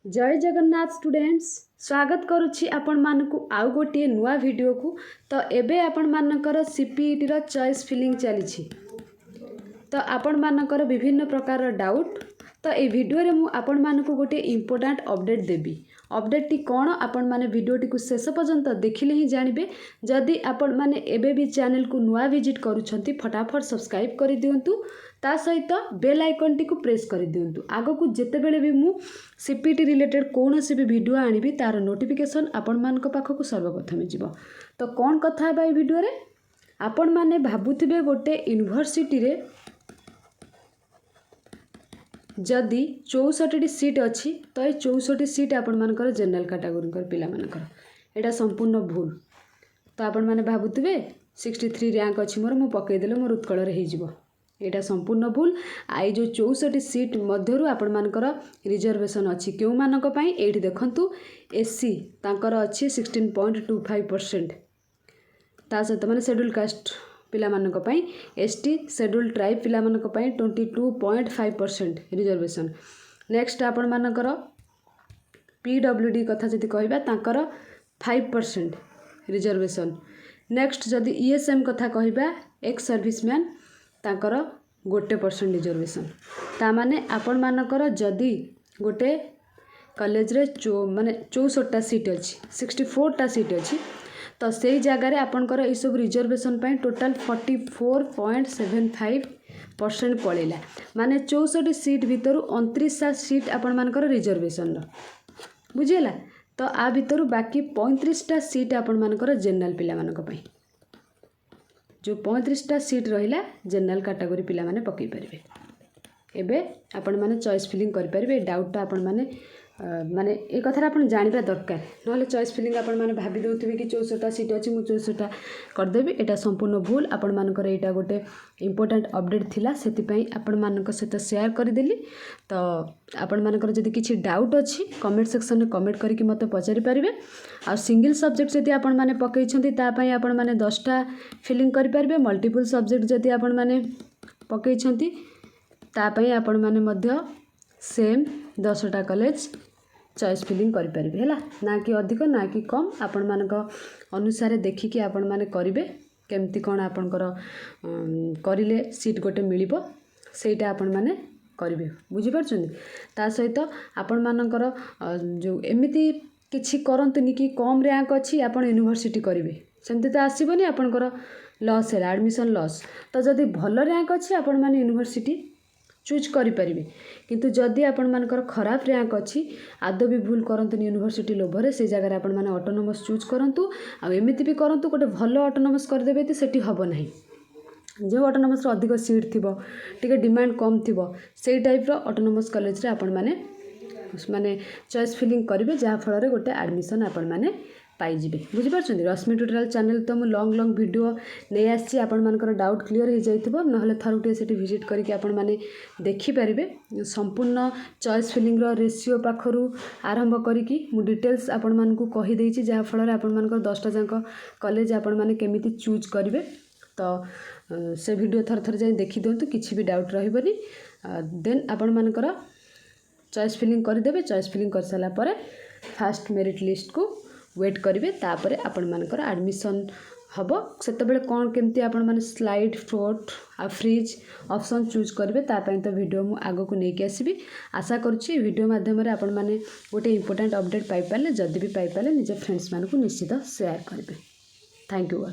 जय जगन्नाथ स्टूडेंट्स स्वागत करुच्ची आपण मानकु आउ गोटे नुआ वीडियो को। तो एबे आपण मानकर सीपीईटी रो चॉइस फिलिंग चली। तो आपण मानकर विभिन्न प्रकार डाउट। तो ये वीडियो रे मु आपण मानकु गोटे इम्पोर्टेंट अपडेट देबी। अपडेट टी कौन आपण माने वीडियो टी को शेष पर्यंत देखिले ही जानिबे। जदि आपण माने एबे भी चैनल को नुआ विजिट करूछंती फटाफट सब्सक्राइब कर दियंतु। ता सहित बेल आइकन टी को प्रेस कर दियंतु। आगो को जेते बेले भी मु सीपीटी रिलेटेड कौन से भी वीडियो आनिबी तार नोटिफिकेशन आपण मानक पाखक सर्वप्रथम जीव। तो कौन कथा बा वीडियो रे आपण माने भाबुथिबे गोटे यूनिवर्सिटी रे जदि 64 सीट अच्छी तो ये 64 सीट आपण मानकर जनरल कैटेगरी पिला मानकर एटा संपूर्ण भूल। तो आपण माने भाबुथिबे 63 रैंक अच्छी मोर मु पकईदेले मोर उत्कल रे हो जिवो। एटा संपूर्ण भूल। आई जो 64 सीट मध्यरु आपण मानकर रिजर्वेशन अच्छी क्यों मानक पई एठी देखंतु एससी तांकर अच्छी 16.25%। ता सहित माने शेड्यूल कास्ट पिला मानक पई एसटी शेड्यूल ट्राइब पिला मानक पई 22.5% रिजर्वेशन। नेक्स्ट आपण मानकर पीडब्ल्यूडी कथा जदि कहबा तांकर 5% रिजर्वेशन। नेक्स्ट जदि ईएसएम कथा कहबा एक्स सर्विसमैन तांकर 1% रिजर्वेशन। ता माने आपण मानकर जदि गोटे कॉलेज रे माने 64टा सीट अच्छी 64टा सीट अच्छी तो से जगार आपणकर ये सब रिजर्वेशन पाई टोटाल 44.75% पड़ेगा। माने 64 सीट भितर 29टा सीट आपण मानकर रिजर्वेशन बुझीला। तो आ भितर बाकी 35टा सीट आपण मानकर जनरल पिला मानक पई जो 35टा सीट रहिला जनरल कैटेगरी पिला माने पकई परिबे। एबे आपण माने चॉइस फिलिंग करि परिबे। डाउट आपण माने माने ए कथा आपण जानिबा दरकार नहले चॉइस फिलिंग आपण माने भाबी दउथिबे कि 64टा सीट अछि मु 64टा कर देबी। एटा संपूर्ण भूल। आपण मानकर एटा गोटे इंपोर्टेंट अपडेट थिला सेति पई आपण मानक सहित शेयर कर देली। तो आपण मानकर जदि किछि डाउट अछि कमेंट सेक्शन रे कमेंट करिकि मते पचारि परिबे। आ सिंगल सब्जेक्ट जदि आपण माने पकई छथि ता पई आपण माने 10टा फिलिंग करि परिबे। मल्टीपल सब्जेक्ट जदि आपण माने पकई छथि ता पई आपण माने मध्य सेम 10टा कॉलेज चॉइस फिलिंग करि परिबे हैला। ना कि अधिक ना कि कम आपण मानक अनुसार देखिकि आपण माने करिवे केमती कोन आपणकर करिले सीट गोटे मिलिबो सेटा आपण माने करिवे बुझि परछन। ता सहित आपण मानकर जो एमिति किछि करंतुनी कि कम रैंक अछि आपण यूनिवर्सिटी करिवे सेमति त आसीबनी आपणकर लॉस है एडमिशन लॉस। तो जदि भल रैंक अछि आपण माने यूनिवर्सिटी चूज करि परिबे। किंतु जदि आपण मानकर खराब रैंक अछि आदो भी भूल करंतु यूनिवर्सिटी लोभरे से जगह रे आपण माने ऑटोनोमस चूज करंतु। आ एमिति भी करंतु गोटे भल ऑटोनोमस कर देबे त सेठी हबो नाही। जो ऑटोनोमस रो अधिक सीट थिबो टिके डिमांड कम थिबो सेही टाइप रो ऑटोनोमस कॉलेज रे आपण माने माने चॉइस फिलिंग करिवे जहा फल रे गोटे एडमिशन आपण माने पाई जिबे बुझि परछन। रश्मि ट्यूटोरियल चैनल तो मु लॉन्ग लॉन्ग वीडियो नै आसी आपण मानकर डाउट क्लियर हो जाइथिबो नहले थरुटे सेठी विजिट करके आपण माने देखि परिबे। संपूर्ण चॉइस फिलिंग रो रेशियो पाखरु आरंभ करिकि मु डिटेल्स आपण मानकु कहि देइछि जहा फल रे आपण मानकर 10टा जांक कॉलेज आपण माने केमिति चूज करिवे। तो से वीडियो थर थर जाई देखि दियंतु किछि भी डाउट रहइबनी। देन आपण मानकर चॉइस फिलिंग कर देबे। चॉइस फिलिंग कर साला परे फर्स्ट मेरिट लिस्ट को वेट करिवे तापरे आपण मानकर एडमिशन हबो। सेते बेले कोन केमती आपण माने स्लाइड फ्लोट आ फ्रीज ऑप्शन चूज करिवे ता पई तो वीडियो मु आगो को नेकी आसीबी। आशा करूची वीडियो माध्यम रे आपण माने गोटे इंपोर्टेंट अपडेट पाई पाले जदि भी पाई पाले निज फ्रेंड्स मानकु निश्चित शेयर करिवे। Thank you all.